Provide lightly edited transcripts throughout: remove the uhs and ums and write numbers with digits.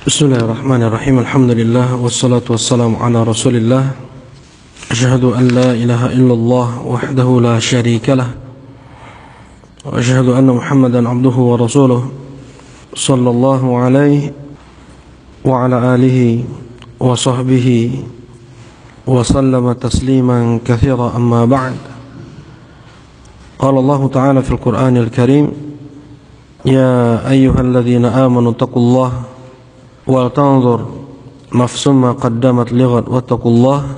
Bismillahirrahmanirrahim. Alhamdulillah wassalatu wassalamu ala Rasulillah. Asyhadu an la ilaha illallah wahdahu la syarika lah. Wa asyhadu anna Muhammadan abduhu wa rasuluh. Sallallahu alaihi wa ala alihi wa sahbihi wa sallama tasliman katsira, amma ba'd. Qala Allah ta'ala fil Qur'anil Karim, ya ayyuhalladzina amanu taqullaha wal tanzur nafsum ma qaddamat lighad wattaqullah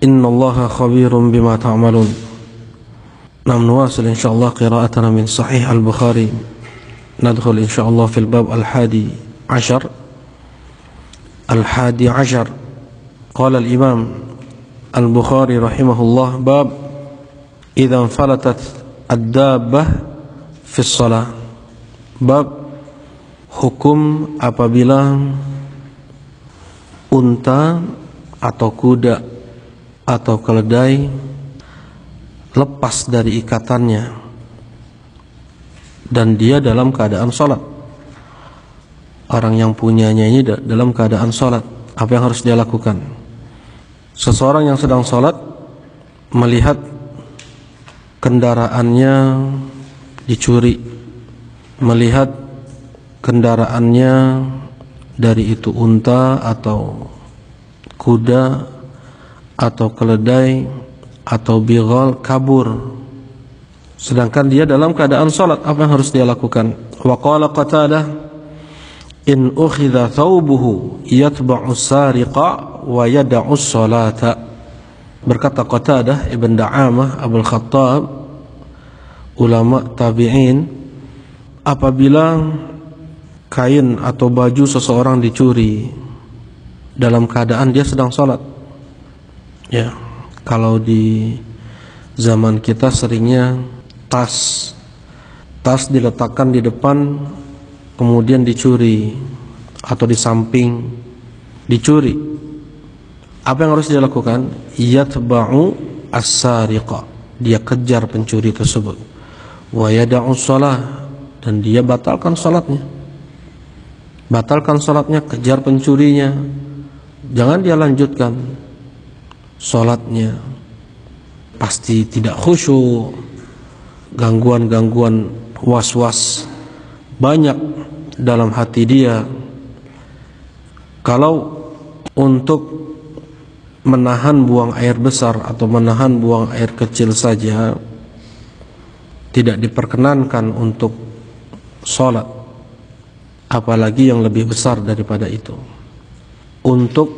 innallaha khabirum bima ta'malun. Nam nuwasil insyaallah qira'atana min sahih al-Bukhari. Nadkhul insyaallah fil bab al-hadi ashar. Qala al-imam al-Bukhari rahimahullah, bab idza falatat ad-dabbah fi shalah. Bab hukum apabila unta atau kuda atau keledai lepas dari ikatannya dan dia dalam keadaan sholat. Orang yang punyanya ini dalam keadaan sholat, apa yang harus dia lakukan? Seseorang yang sedang sholat melihat kendaraannya dicuri, melihat kendaraannya dari itu unta atau kuda atau keledai atau bighal kabur, sedangkan dia dalam keadaan salat, apa yang harus dia lakukan? Wa qala Qatadah, in ukhidha thawbuhu yatba'u sariqa wa yada'u salata. Berkata Qatadah ibn Da'amah Abul Khattab, ulama tabi'in, apabila kain atau baju seseorang dicuri dalam keadaan dia sedang sholat. Ya, kalau di zaman kita seringnya tas diletakkan di depan kemudian dicuri, atau di samping dicuri. Apa yang harus dia lakukan? Yatba'u as-sariqa, dia kejar pencuri tersebut. Wa yada'u shalah, dan dia batalkan salatnya. Batalkan salatnya, kejar pencurinya. Jangan dia lanjutkan salatnya. Pasti tidak khusyuk, gangguan-gangguan was-was banyak dalam hati dia. Kalau untuk menahan buang air besar atau menahan buang air kecil saja tidak diperkenankan untuk salat, apalagi yang lebih besar daripada itu. Untuk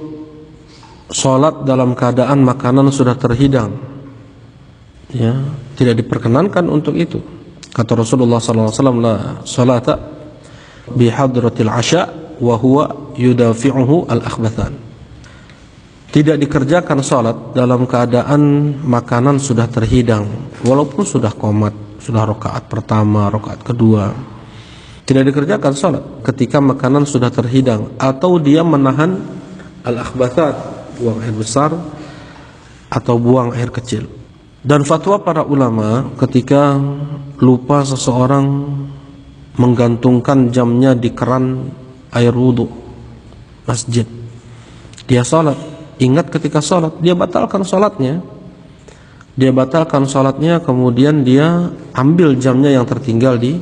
sholat dalam keadaan makanan sudah terhidang, ya, tidak diperkenankan untuk itu. Kata Rasulullah SAW, la salata bihadratil asya wa huwa yudafi'uhu al-akhbathan. Tidak dikerjakan sholat dalam keadaan makanan sudah terhidang, walaupun sudah qomat, sudah rakaat pertama, rakaat kedua. Tidak dikerjakan sholat ketika makanan sudah terhidang, atau dia menahan al-akhbathat, buang air besar atau buang air kecil. Dan fatwa para ulama ketika lupa seseorang menggantungkan jamnya di keran air wudu masjid, dia sholat, ingat ketika sholat, dia batalkan sholatnya. Kemudian dia ambil jamnya yang tertinggal di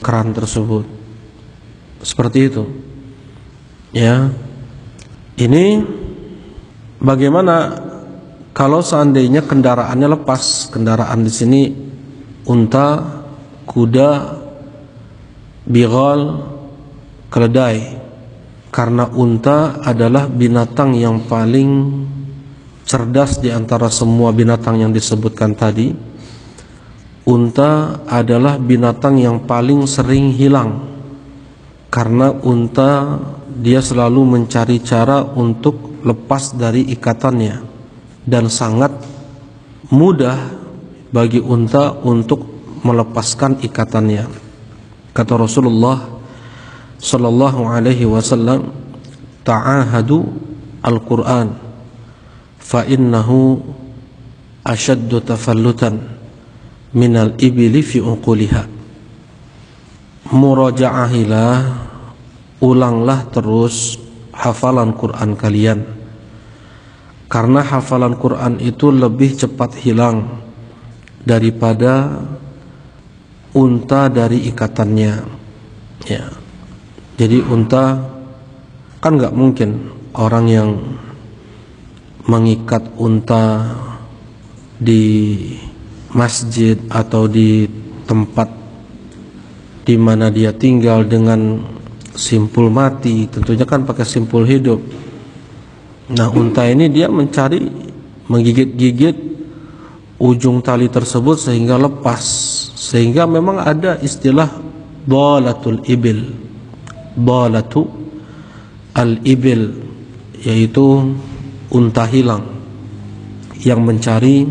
keran tersebut. Seperti itu. Ya. Ini bagaimana kalau seandainya kendaraannya lepas? Kendaraan di sini unta, kuda, bighal, keledai. Karena unta adalah binatang yang paling cerdas di antara semua binatang yang disebutkan tadi. Unta adalah binatang yang paling sering hilang, karena unta dia selalu mencari cara untuk lepas dari ikatannya, dan sangat mudah bagi unta untuk melepaskan ikatannya. Kata Rasulullah sallallahu alaihi wasallam, ta'ahadu al-Qur'an fa innahu ashaddu tafallutan minal ibili fi uquliha. Muraja'ahilah ulanglah terus hafalan Quran kalian, karena hafalan Quran itu lebih cepat hilang daripada unta dari ikatannya. Ya, jadi unta kan nggak mungkin orang yang mengikat unta di masjid atau di tempat di mana dia tinggal dengan simpul mati, tentunya kan pakai simpul hidup. Nah, unta ini dia mencari, menggigit-gigit ujung tali tersebut sehingga lepas, sehingga memang ada istilah dalatul ibil, dalatu al-ibil, yaitu unta hilang, yang mencari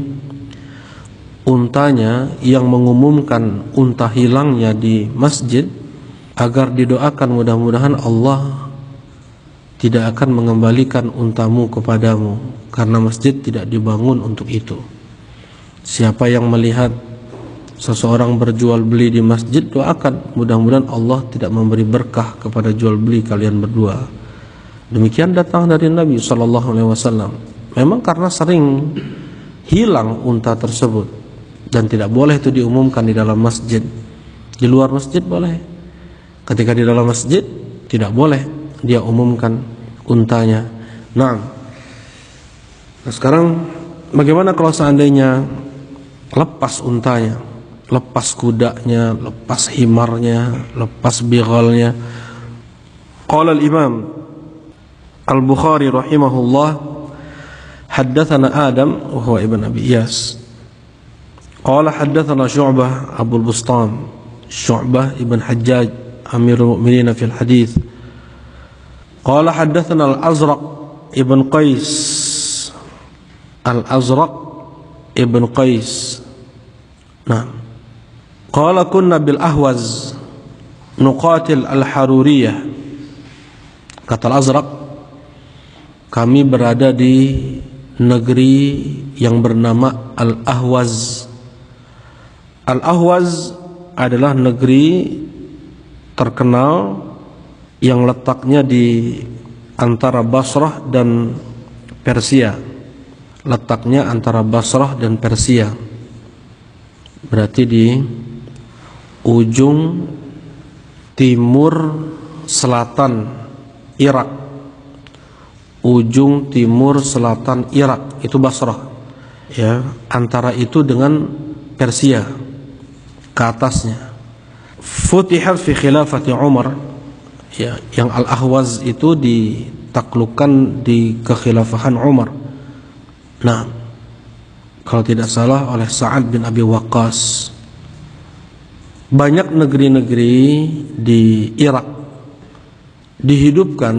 untanya, yang mengumumkan unta hilangnya di masjid agar didoakan mudah-mudahan Allah tidak akan mengembalikan untamu kepadamu, karena masjid tidak dibangun untuk itu. Siapa yang melihat seseorang berjual beli di masjid, doakan mudah-mudahan Allah tidak memberi berkah kepada jual beli kalian berdua. Demikian datang dari Nabi SAW. Memang karena sering hilang unta tersebut, dan tidak boleh itu diumumkan di dalam masjid. Di luar masjid boleh, ketika di dalam masjid tidak boleh dia umumkan untanya. Nah, sekarang bagaimana kalau seandainya lepas untanya, lepas kudanya, lepas himarnya, lepas bighalnya? Qala al-Imam Al-Bukhari rahimahullah, haddatsana Adam wa huwa ibn Abi Iyas. Qala haddatsana Syu'bah Abu al-Bustam, Syu'bah ibn Hajjaj Amirul Mu'minin fil hadits. Qala haddatsana Al-Azraq ibn Qais, Al-Azraq ibn Qais. Nah, qala kunna bil Ahwaz nuqatil al-Haruriyah. Kata Al-Azraq, kami berada di negeri yang bernama Al-Ahwaz. Al-Ahwaz adalah negeri terkenal yang letaknya di antara Basrah dan Persia. Letaknya antara Basrah dan Persia, berarti di ujung timur selatan Irak. Ujung timur selatan Irak itu Basrah, ya, antara itu dengan Persia ke atasnya. Futihat fi khilafati Umar, ya, yang Al-Ahwaz itu ditaklukkan di kekhilafahan Umar. Nah, kalau tidak salah oleh Sa'ad bin Abi Waqqas. Banyak negeri-negeri di Irak dihidupkan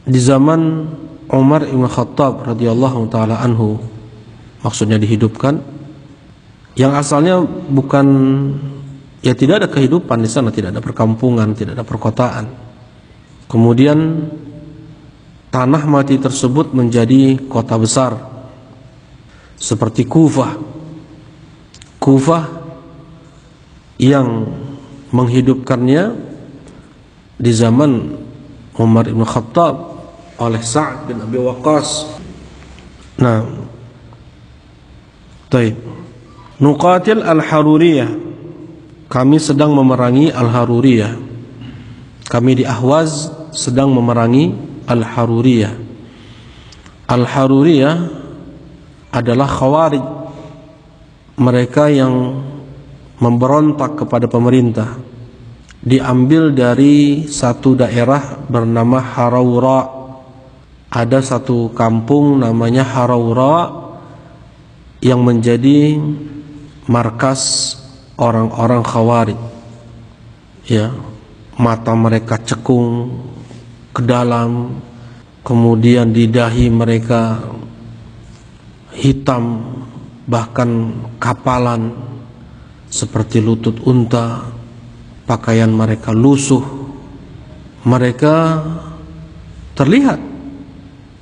di zaman Umar ibn Khattab radhiyallahu taala anhu. Maksudnya dihidupkan, yang asalnya bukan, ya, tidak ada kehidupan di sana, tidak ada perkampungan, tidak ada perkotaan. Kemudian tanah mati tersebut menjadi kota besar seperti Kufah. Kufah yang menghidupkannya di zaman Umar ibn Khattab oleh Sa'ad bin Abi Waqqas. Nah, taib. Nuqatil al-Haruriyah, kami sedang memerangi Al-Haruriyah. Kami di Ahwaz sedang memerangi Al-Haruriyah. Al-Haruriyah adalah Khawarij, mereka yang memberontak kepada pemerintah. Diambil dari satu daerah bernama Harawra. Ada satu kampung namanya Harawra yang menjadi markas orang-orang Khawarij. Ya, mata mereka cekung ke dalam, kemudian di dahi mereka hitam, bahkan kapalan seperti lutut unta. Pakaian mereka lusuh. Mereka terlihat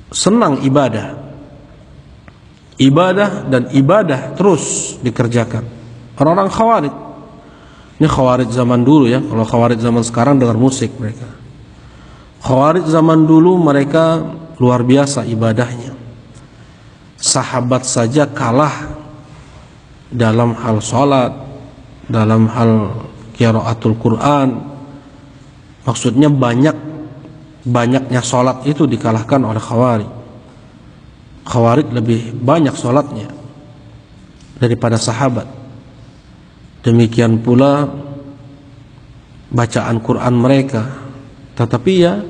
senang ibadah. Ibadah dan ibadah terus dikerjakan. Orang-orang Khawarij. Ini Khawarij zaman dulu, ya. Kalau Khawarij zaman sekarang dengar musik mereka. Khawarij zaman dulu mereka luar biasa ibadahnya. Sahabat saja kalah dalam hal sholat, dalam hal qiraatul Quran. Maksudnya banyaknya sholat itu dikalahkan oleh Khawarij. Khawarij lebih banyak sholatnya daripada sahabat. Demikian pula bacaan Quran mereka. Tetapi ya,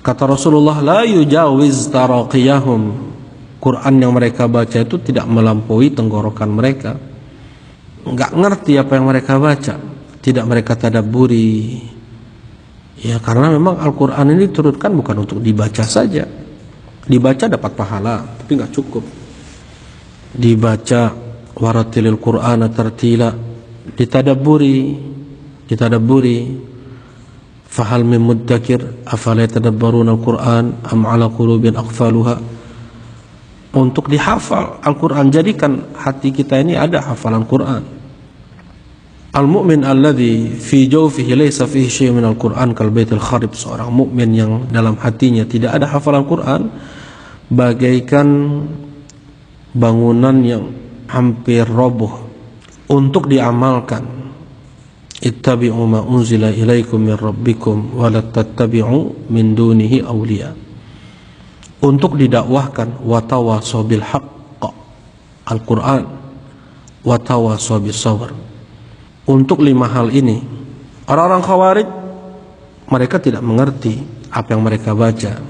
kata Rasulullah, la yujawiz taraqiyahum, Quran yang mereka baca itu tidak melampaui tenggorokan mereka. Enggak ngerti apa yang mereka baca, tidak mereka tadabburi. Ya, karena memang Al-Quran ini diturunkan bukan untuk dibaca saja. Dibaca dapat pahala, tapi enggak cukup. Dibaca waratilil Qur'ana tartila, ditadabburi. Fahal min muddakir afala yatadabbaruna al-Qur'an am ala qulubin aqfaluha, untuk dihafal Al-Qur'an. Jadikan hati kita ini ada hafalan Qur'an. Al-mu'min alladhi fi jawfihi laysa fihi syai'un min al-Qur'an kal baitil kharib, seorang mukmin yang dalam hatinya tidak ada hafalan Qur'an bagaikan bangunan yang hampir roboh untuk diamalkan. Ittabi'u ma unzila ilaikum min rabbikum wa la tattabi'u min dunihi awliya, untuk didakwahkan. Wa tawasaw bil haqq, Al-Quran, wa tawasaw bis sabr. Untuk 5 hal ini orang-orang Khawarij mereka tidak mengerti apa yang mereka baca.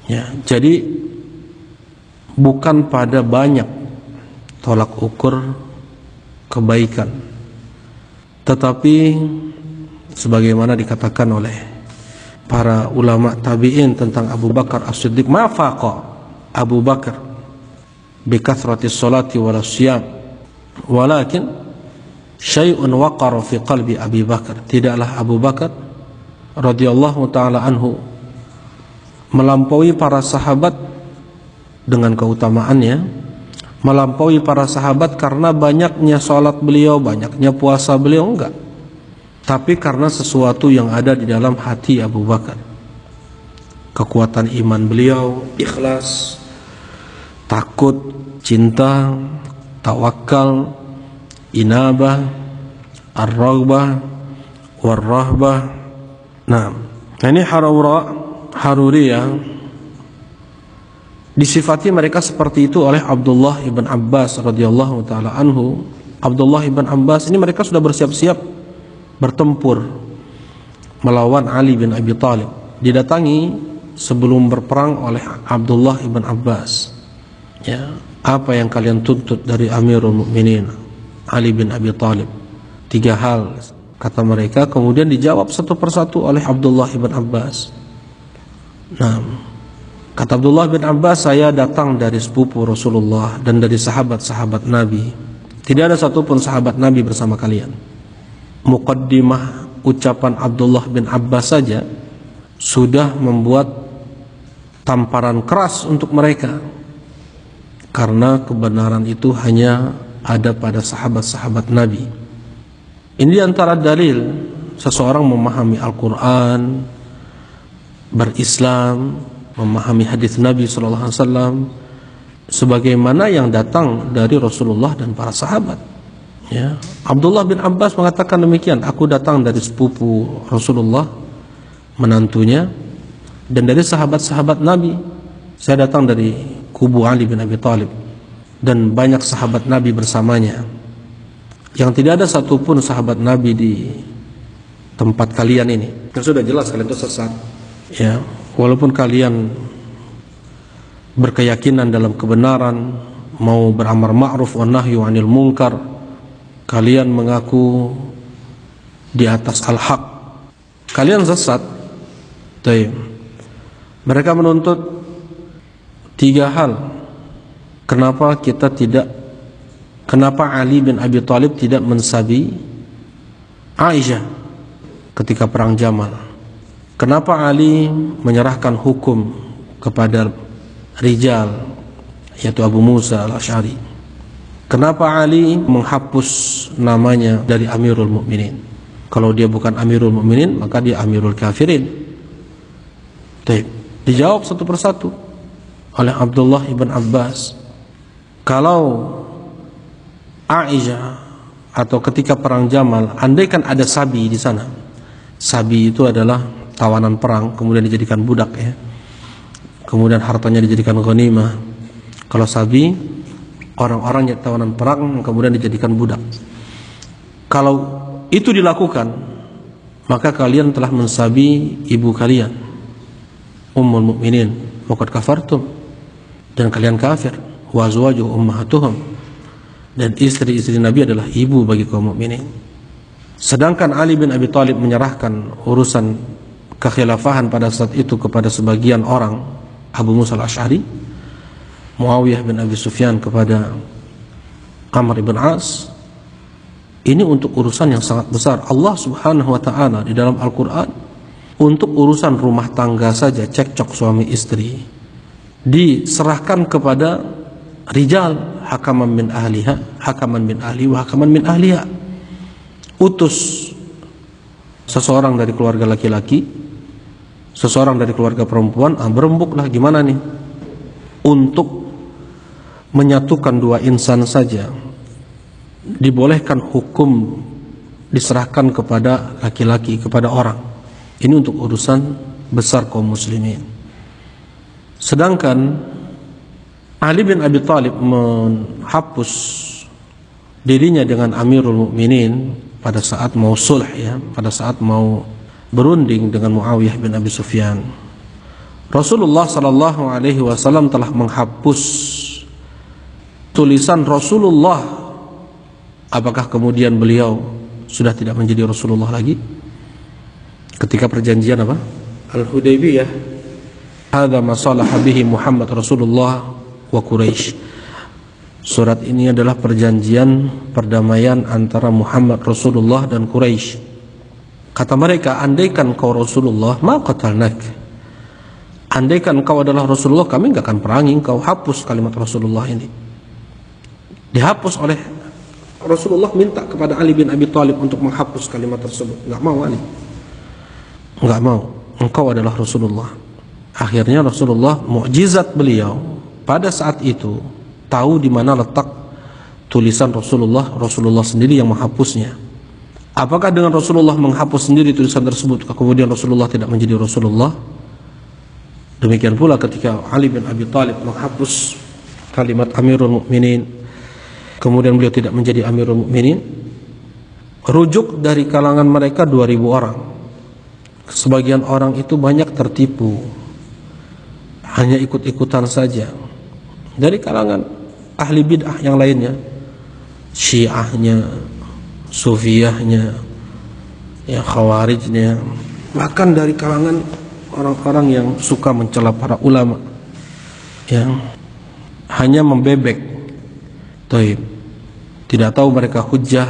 Ya, jadi bukan pada banyak tolak ukur kebaikan, tetapi sebagaimana dikatakan oleh para ulama tabi'in tentang Abu Bakar As-Siddiq, ma faqa Abu Bakar bi kathratis salati wal siyam walakin syai'un waqara fi qalbi Abi Bakar, tidaklah Abu Bakar radhiyallahu taala anhu melampaui para sahabat dengan keutamaannya, melampaui para sahabat karena banyaknya salat beliau, banyaknya puasa beliau, enggak, tapi karena sesuatu yang ada di dalam hati Abu Bakar. Kekuatan iman beliau, ikhlas, takut, cinta, tawakal, inabah, ar-raghbah, war-rahbah. Nah, ini Haruriyah disifati mereka seperti itu oleh Abdullah ibn Abbas radhiyallahu taala anhu. Abdullah ibn Abbas ini mereka sudah bersiap-siap bertempur melawan Ali bin Abi Thalib. Didatangi sebelum berperang oleh Abdullah ibn Abbas. Ya, apa yang kalian tuntut dari Amirul Mukminin Ali bin Abi Thalib? 3 hal kata mereka, kemudian dijawab satu persatu oleh Abdullah ibn Abbas. Nah, kata Abdullah bin Abbas, saya datang dari sepupu Rasulullah dan dari sahabat-sahabat Nabi. Tidak ada satupun sahabat Nabi bersama kalian. Muqaddimah ucapan Abdullah bin Abbas saja sudah membuat tamparan keras untuk mereka, karena kebenaran itu hanya ada pada sahabat-sahabat Nabi. Ini antara dalil seseorang memahami Al-Quran, berislam, memahami hadis Nabi SAW sebagaimana yang datang dari Rasulullah dan para sahabat. Ya, Abdullah bin Abbas mengatakan demikian, aku datang dari sepupu Rasulullah, menantunya, dan dari sahabat-sahabat Nabi. Saya datang dari kubu Ali bin Abi Thalib dan banyak sahabat Nabi bersamanya, yang tidak ada satupun sahabat Nabi di tempat kalian ini. Yang sudah jelas kalian itu sesat. Ya, walaupun kalian berkeyakinan dalam kebenaran, mau beramar ma'ruf wa nahyu 'anil munkar, kalian mengaku di atas al-haq, kalian sesat. Mereka menuntut 3 hal. Kenapa Ali bin Abi Thalib tidak mensabi Aisyah ketika perang Jamal? Kenapa Ali menyerahkan hukum kepada rijal, yaitu Abu Musa al-Asy'ari? Kenapa Ali menghapus namanya dari Amirul Mukminin? Kalau dia bukan Amirul Mukminin, maka dia Amirul Kafirin. Taib. Dijawab satu persatu oleh Abdullah ibn Abbas. Kalau Aisyah atau ketika perang Jamal, andaikan ada sabi di sana. Sabi itu adalah tawanan perang, kemudian dijadikan budak ya. Kemudian hartanya dijadikan ghanimah. Kalau sabi, orang-orang yang tawanan perang kemudian dijadikan budak. Kalau itu dilakukan, maka kalian telah mensabi ibu kalian, Ummul Mukminin, waqad kafartum, dan kalian kafir. Wa azwajuhu ummahatuhum, dan istri-istri Nabi adalah ibu bagi kaum mukminin. Sedangkan Ali bin Abi Thalib menyerahkan urusan kekhilafahan pada saat itu kepada sebagian orang, Abu Musa al-Asy'ari, Muawiyah bin Abi Sufyan kepada Amr ibn As. Ini untuk urusan yang sangat besar. Allah Subhanahu wa ta'ala di dalam Al-Quran, untuk urusan rumah tangga saja, cekcok suami istri, diserahkan kepada rijal, hakaman min ahliha, hakaman min ahli, wa hakaman min ahliha. Utus seseorang dari keluarga laki-laki, seseorang dari keluarga perempuan, berembuklah gimana nih untuk menyatukan dua insan saja, dibolehkan hukum diserahkan kepada laki-laki, kepada orang. Ini untuk urusan besar kaum muslimin. Sedangkan Ali bin Abi Thalib menghapus dirinya dengan Amirul Mukminin pada saat mau sulh ya, pada saat mau berunding dengan Muawiyah bin Abi Sufyan. Rasulullah sallallahu alaihi wasallam telah menghapus tulisan Rasulullah. Apakah kemudian beliau sudah tidak menjadi Rasulullah lagi? Ketika perjanjian apa? Al-Hudaybiyah. Hadza ma salaha bihi Muhammad Rasulullah wa Quraisy. Surat ini adalah perjanjian perdamaian antara Muhammad Rasulullah dan Quraisy. Kata mereka, andaikan kau Rasulullah, ma qatalnak. Andaikan kau adalah Rasulullah, kami enggak akan perangi kau. Hapus kalimat Rasulullah ini. Dihapus oleh Rasulullah, minta kepada Ali bin Abi Thalib untuk menghapus kalimat tersebut. Enggak mau Ali. Enggak mau. Engkau adalah Rasulullah. Akhirnya Rasulullah, mukjizat beliau pada saat itu, tahu di mana letak tulisan Rasulullah, Rasulullah sendiri yang menghapusnya. Apakah dengan Rasulullah menghapus sendiri tulisan tersebut, kemudian Rasulullah tidak menjadi Rasulullah? Demikian pula ketika Ali bin Abi Thalib menghapus kalimat Amirul Mukminin, kemudian beliau tidak menjadi Amirul Mukminin. Rujuk dari kalangan mereka 2000 orang. Sebagian orang itu banyak tertipu, hanya ikut-ikutan saja. Dari kalangan ahli bid'ah yang lainnya, Syiahnya, Sufiyahnya, ya Khawarijnya, bahkan dari kalangan orang-orang yang suka mencela para ulama, yang hanya membebek, tidak tahu mereka hujjah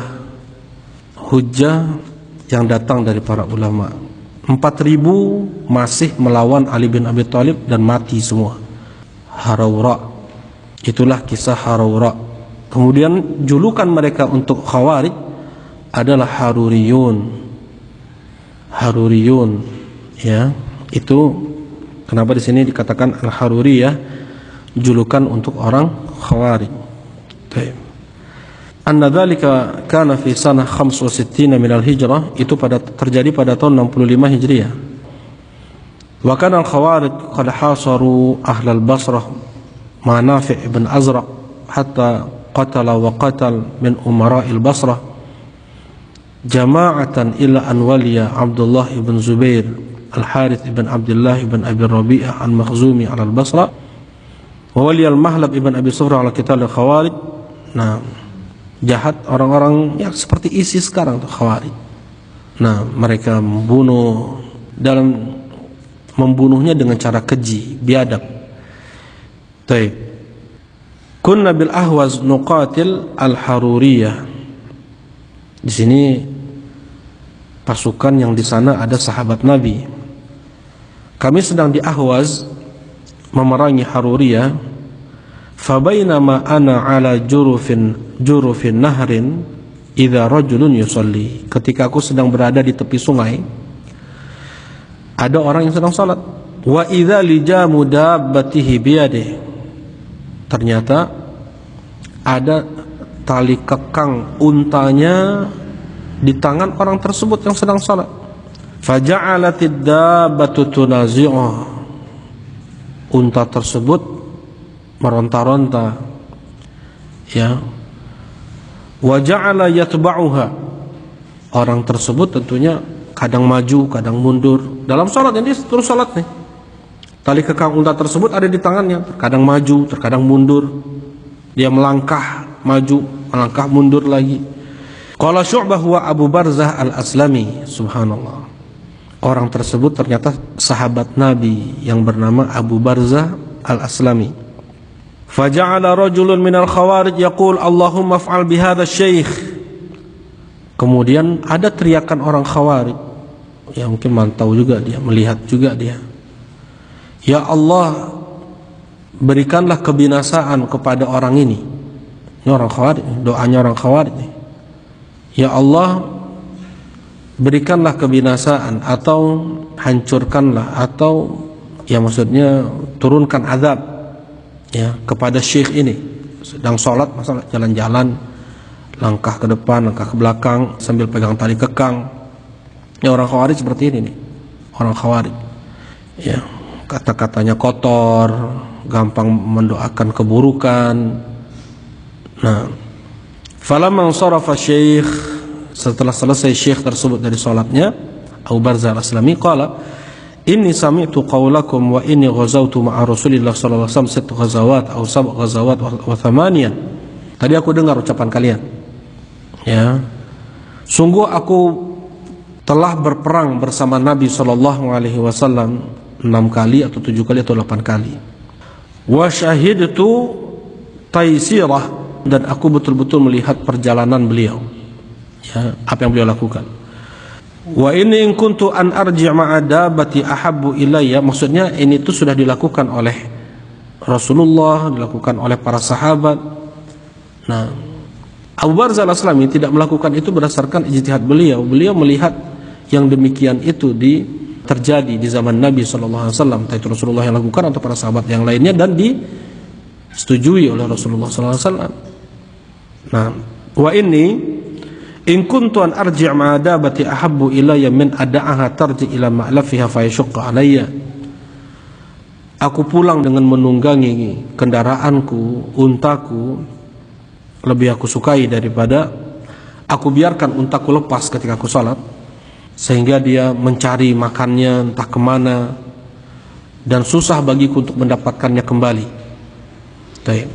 yang datang dari para ulama. 4.000 masih melawan Ali bin Abi Thalib dan mati semua. Harawra, itulah kisah Harawra. Kemudian julukan mereka untuk Khawarij adalah Haruriyun. Haruriyun, ya, itu kenapa di sini dikatakan Al-Haruriyah, julukan untuk orang Khawarij. Baik. Anna dzalika kana fi sanah 65 min al-hijrah, itu terjadi pada tahun 65 Hijriah. Wa kana al-Khawarij qad hasaru ahlal Basrah ma Nafi' ibn Azraq hatta qatala wa qatal min umara'il Basrah jama'atan illa an waliya Abdullah ibn Zubair al-Harith ibn Abdullah ibn Abi Rabi'ah al-Makhzumi ala al-Basra wa waliya al-Mahlab ibn Abi Sufra ala qital al-Khawarij. Nah, jahat orang-orang yang seperti ISIS sekarang tuh, Khawarij. Nah, mereka membunuhnya dengan cara keji, biadab. Taib. Kunna bil Ahwaz nuqatil al-Haruriyah. Di sini pasukan yang di sana ada sahabat Nabi. Kami sedang di Ahwaz memerangi Haruriyah. Fabainama ana ala jurufin nahrin idza rajulun yusalli. Ketika aku sedang berada di tepi sungai, ada orang yang sedang salat. Wa idza lijamu dabbatihi biyadihi, ternyata ada tali kekang untanya di tangan orang tersebut yang sedang salat. Faja'alatid dabbatu tunazi'uh, unta tersebut meronta-ronta, ya. Wa ja'ala yatba'uha, orang tersebut tentunya kadang maju, kadang mundur dalam salat. Ini terus salat nih. Tali kekang unta tersebut ada di tangannya, terkadang maju, terkadang mundur. Dia melangkah maju, melangkah mundur lagi. Qala Syu'bah huwa Abu Barzah al-Aslami, subhanallah. Orang tersebut ternyata sahabat Nabi yang bernama Abu Barzah al-Aslami. Faja'ala rajulun minal khawarij yaqul Allahumma fa'al bihadha syekh. Kemudian ada teriakan orang khawarij, ya mungkin mantau juga dia, melihat juga dia. Ya Allah, berikanlah kebinasaan kepada orang ini. Ini orang khawarij, doanya orang khawarij nih. Ya Allah, berikanlah kebinasaan atau hancurkanlah, atau ya maksudnya turunkan azab, ya, kepada syekh ini. Sedang sholat, masalah jalan-jalan, langkah ke depan, langkah ke belakang sambil pegang tali kekang. Ya, orang khawarij seperti ini nih, orang khawarij, ya, kata-katanya kotor, gampang mendoakan keburukan. Nah, falamma sarafa syekh, setelah selesai syekh tersebut dari salatnya, Abu Barzah al-Aslami qala inni sami'tu qawlakum wa inni ghazawtu ma'a Rasulillah sallallahu alaihi wasallam 6 ghazawat aw 7 ghazawat wa 8. Tadi aku dengar ucapan kalian, ya, sungguh aku telah berperang bersama Nabi sallallahu alaihi wasallam 6 kali atau 7 kali atau 8 kali. Wa syahidtu taysirah, dan aku betul-betul melihat perjalanan beliau, ya, apa yang beliau lakukan. Wa inni in kuntu an arji' ma'a dabbati ahabbu ilayya, maksudnya ini itu sudah dilakukan oleh Rasulullah, dilakukan oleh para sahabat. Nah, Abu Barzah al-Aslami tidak melakukan itu berdasarkan ijtihad beliau. Beliau melihat yang demikian itu terjadi di zaman Nabi SAW, entah itu Rasulullah yang lakukan atau para sahabat yang lainnya, dan disetujui oleh Rasulullah SAW. Nah, wa inni in kuntu an arji' ma'a dabbati ahabbu ilayya min ada'aha tarji ila ma'lafiha fa yashqa alayya. Aku pulang dengan menunggangi kendaraanku, untaku, lebih aku sukai daripada aku biarkan untaku lepas ketika aku salat, sehingga dia mencari makannya entah kemana dan susah bagiku untuk mendapatkannya kembali. Baik.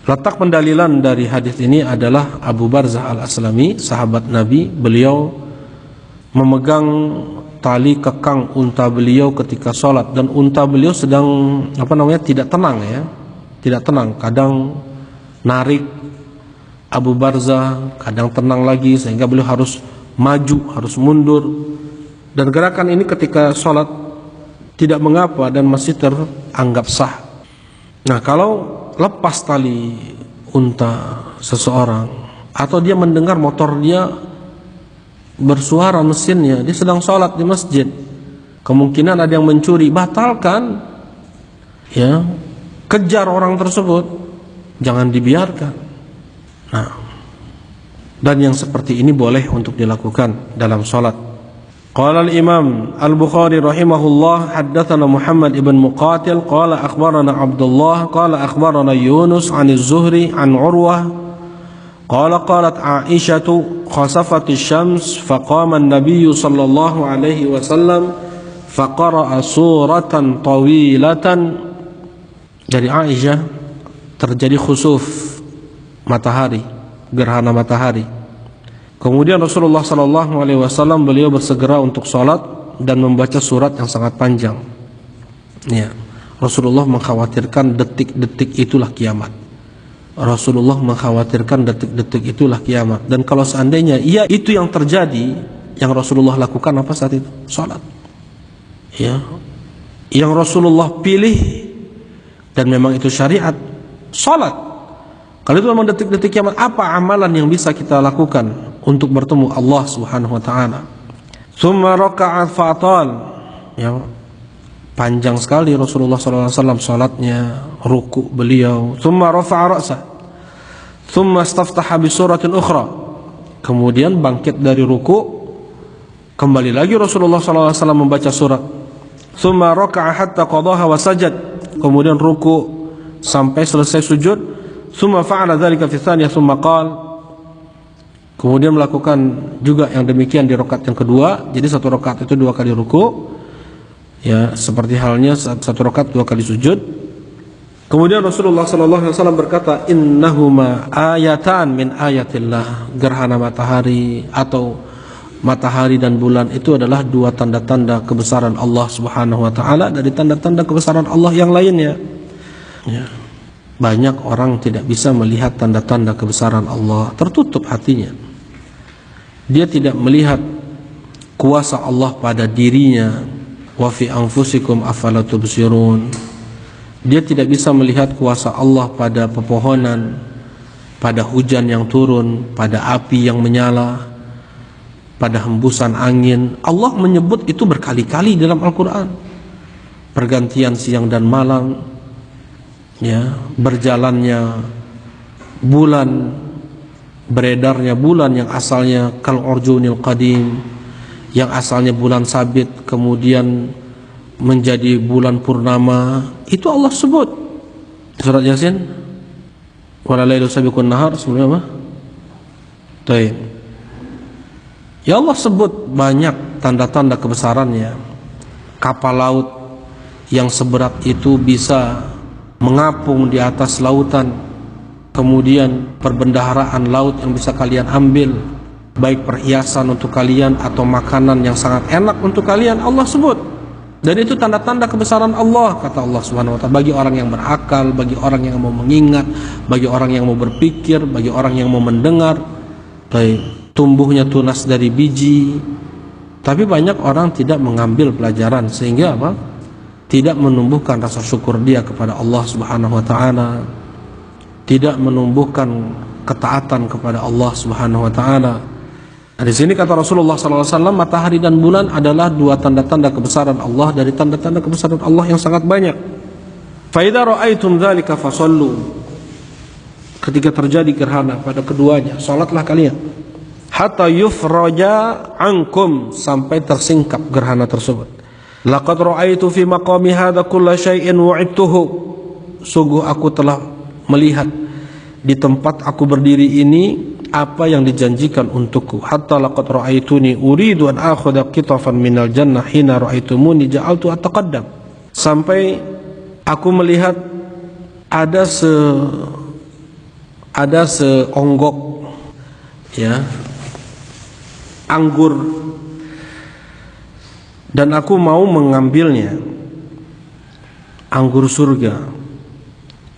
Letak pendalilan dari hadis ini adalah Abu Barzah al-Aslami, sahabat Nabi. Beliau memegang tali kekang unta beliau ketika sholat, dan unta beliau sedang tidak tenang, ya, tidak tenang. Kadang narik Abu Barzah, kadang tenang lagi, sehingga beliau harus maju, harus mundur. Dan gerakan ini ketika sholat tidak mengapa dan masih teranggap sah. Nah, kalau lepas tali unta seseorang, atau dia mendengar motor dia bersuara mesinnya, dia sedang sholat di masjid, kemungkinan ada yang mencuri, batalkan, ya, kejar orang tersebut, jangan dibiarkan. Nah, dan yang seperti ini boleh untuk dilakukan dalam sholat. Qala al-Imam al-Bukhari rahimahullah, haddatsana Muhammad ibn Muqatil qala akhbarana Abdullah qala akhbarana Yunus 'an az-Zuhri 'an Urwah qala qalat Aisyatu khasafati syams faqama an-nabiy sallallahu alaihi wasallam faqara'a suratan tawilatan. Dari Aisyah, terjadi khusuf matahari, gerhana matahari. Kemudian Rasulullah sallallahu alaihi wasallam beliau bersegera untuk sholat dan membaca surat yang sangat panjang. Ya, Rasulullah mengkhawatirkan detik-detik itulah kiamat. Rasulullah mengkhawatirkan detik-detik itulah kiamat. Dan kalau seandainya itu yang terjadi, yang Rasulullah lakukan apa saat itu? Sholat. Ya, yang Rasulullah pilih dan memang itu syariat, sholat. Kalau itu memang detik-detik kiamat, apa amalan yang bisa kita lakukan untuk bertemu Allah Subhanahu wa taala? Tsumma raka'a fatal. Ya. Panjang sekali Rasulullah SAW salatnya, ruku beliau. Thumma rafa'a ra'sa, thumma istaftaha bi suratin ukhra. Kemudian bangkit dari ruku, kembali lagi Rasulullah SAW membaca surat. Thumma raka'a hatta qadaha wa sajad. Kemudian ruku sampai selesai sujud. Thumma fa'ala dzalika fi tsaniyah thumma qala. Kemudian melakukan juga yang demikian di rakaat yang kedua. Jadi satu rakaat itu 2 kali ruku. Ya, seperti halnya satu rakaat 2 kali sujud. Kemudian Rasulullah SAW berkata, innahuma ayatan min ayatillah. Gerhana matahari atau matahari dan bulan itu adalah 2 tanda-tanda kebesaran Allah Subhanahu wa taala dari tanda-tanda kebesaran Allah yang lainnya. Ya. Banyak orang tidak bisa melihat tanda-tanda kebesaran Allah, tertutup hatinya. Dia tidak melihat kuasa Allah pada dirinya. Wa fi anfusikum afala tubsirun. Dia tidak bisa melihat kuasa Allah pada pepohonan, pada hujan yang turun, pada api yang menyala, pada hembusan angin. Allah menyebut itu berkali-kali dalam Al-Quran. Pergantian siang dan malam, ya, berjalannya bulan, beredarnya bulan yang asalnya kal urjunil qadim, yang asalnya bulan sabit kemudian menjadi bulan purnama, itu Allah sebut. Surat Yasin, wala lailu sabiqun nahar, sebelumnya apa? Baik. Ya Allah sebut banyak tanda-tanda kebesarannya. Kapal laut yang seberat itu bisa mengapung di atas lautan. Kemudian perbendaharaan laut yang bisa kalian ambil, baik perhiasan untuk kalian atau makanan yang sangat enak untuk kalian, Allah sebut. Dan itu tanda-tanda kebesaran Allah, kata Allah Subhanahu wa taala, bagi orang yang berakal, bagi orang yang mau mengingat, bagi orang yang mau berpikir, bagi orang yang mau mendengar. Baik, tumbuhnya tunas dari biji. Tapi banyak orang tidak mengambil pelajaran, sehingga apa? Tidak menumbuhkan rasa syukur dia kepada Allah Subhanahu wa taala. Tidak menumbuhkan ketaatan kepada Allah Subhanahu wa taala. Di sini kata Rasulullah SAW, matahari dan bulan adalah 2 tanda-tanda kebesaran Allah dari tanda-tanda kebesaran Allah yang sangat banyak. Fa idza ra'aitum dzalika fasallu. Ketika terjadi gerhana pada keduanya, salatlah kalian. Hatta yufraja ankum, sampai tersingkap gerhana tersebut. Laqad ra'aitu fi maqami hadza kulla syai'in wa'idtuhu. Sungguh aku telah melihat di tempat aku berdiri ini apa yang dijanjikan untukku. Hatta laqad ra'aituni uridu an akhudha qitafan minal jannah hina ra'aitumuni ja'altu ataqaddam. Sampai aku melihat ada seonggok, ya, anggur, dan aku mau mengambilnya, anggur surga.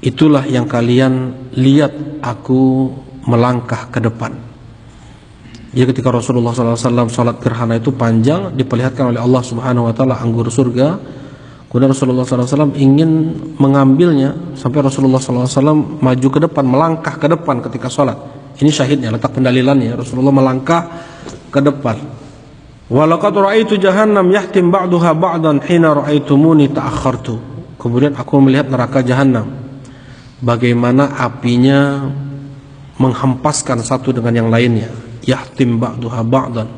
Itulah yang kalian lihat aku melangkah ke depan. Jadi ketika Rasulullah SAW salat gerhana itu panjang, diperlihatkan oleh Allah Subhanahu wa taala anggur surga. Kemudian Rasulullah SAW ingin mengambilnya, sampai Rasulullah SAW maju ke depan, melangkah ke depan ketika salat. Ini syahidnya, letak pendalilannya. Rasulullah melangkah ke depan. Walaqad ra'aitu jahannam yahtim ba'daha ba'dan hina ra'aitumuni ta'akhartu. Kemudian aku melihat neraka jahanam, bagaimana apinya menghempaskan satu dengan yang lainnya. Yahtim ba'daha ba'dan,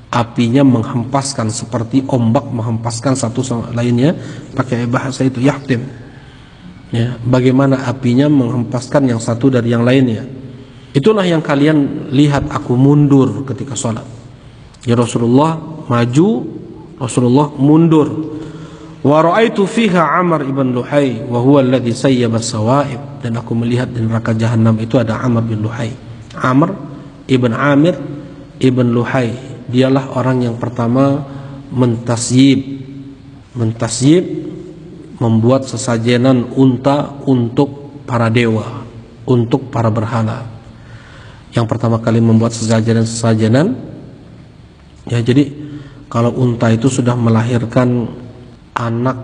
apinya menghempaskan seperti ombak menghempaskan satu sama lainnya, pakai bahasa itu yahtim, ya, bagaimana apinya menghempaskan yang satu dari yang lainnya. Itulah yang kalian lihat aku mundur ketika sholat. Ya, Rasulullah maju, Rasulullah mundur. Wa ra'aitu fiha Amr ibn Luhai wa huwa alladhi sayyaba sawaib. Dan aku melihat di neraka jahanam itu ada Amr bin Luhai. Amr ibn Amir ibn Luhai, dialah orang yang pertama mentasyib, membuat sesajenan unta untuk para dewa, untuk para berhala. Yang pertama kali membuat sesajenan, ya, jadi kalau unta itu sudah melahirkan anak,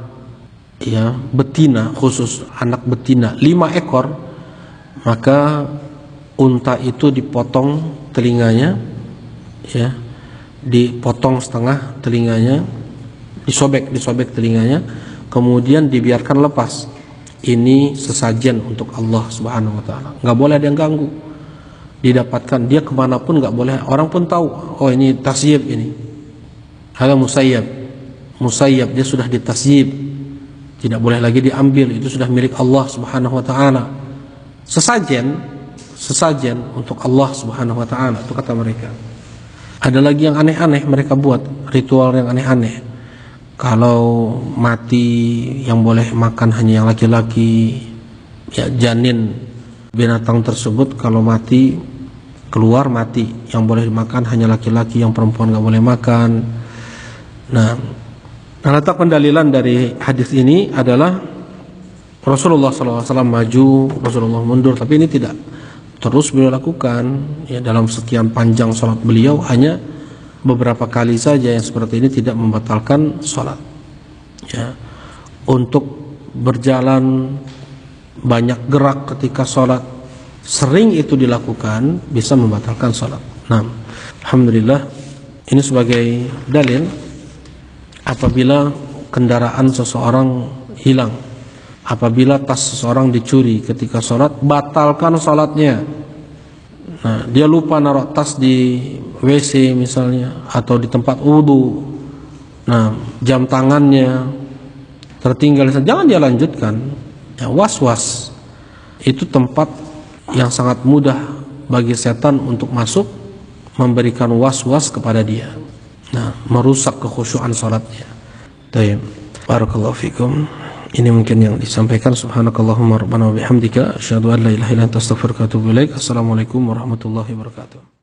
ya, betina, khusus anak betina 5 ekor, maka unta itu dipotong telinganya, ya, dipotong setengah telinganya, disobek telinganya, kemudian dibiarkan lepas. Ini sesajen untuk Allah Subhanahu wa Ta'ala. Nggak boleh ada yang ganggu. Didapatkan dia kemanapun nggak boleh. Orang pun tahu, oh ini tasyib ini. Hada musayyab, dia sudah ditasyib, tidak boleh lagi diambil. Itu sudah milik Allah Subhanahu wa Ta'ala. Sesajen untuk Allah Subhanahu wa Ta'ala, itu kata mereka. Ada lagi yang aneh-aneh mereka buat, ritual yang aneh-aneh. Kalau mati yang boleh makan hanya yang laki-laki, ya janin binatang tersebut kalau mati, keluar mati, yang boleh dimakan hanya laki-laki, yang perempuan nggak boleh makan. Nah, letak pendalilan dari hadis ini adalah Rasulullah SAW maju, Rasulullah mundur, tapi ini tidak terus beliau lakukan. Ya, dalam sekian panjang sholat beliau hanya beberapa kali saja yang seperti ini tidak membatalkan sholat. Ya, untuk berjalan banyak gerak ketika sholat, sering itu dilakukan, bisa membatalkan sholat. Nah, alhamdulillah ini sebagai dalil apabila kendaraan seseorang hilang, apabila tas seseorang dicuri ketika sholat, batalkan sholatnya. Nah, dia lupa naruh tas di WC misalnya, atau di tempat wudhu. Nah, jam tangannya tertinggal, jangan dia lanjutkan. Ya, was-was itu tempat yang sangat mudah bagi setan untuk masuk, memberikan was-was kepada dia. Nah, merusak kekhusyuan sholatnya. Baik, barakallahu fikum. Ini mungkin yang disampaikan. Subhanakallahumma rabbana wa bihamdika asyhadu an la ilaha illa anta astaghfiruka wa atubu ilaik. Assalamualaikum warahmatullahi wabarakatuh.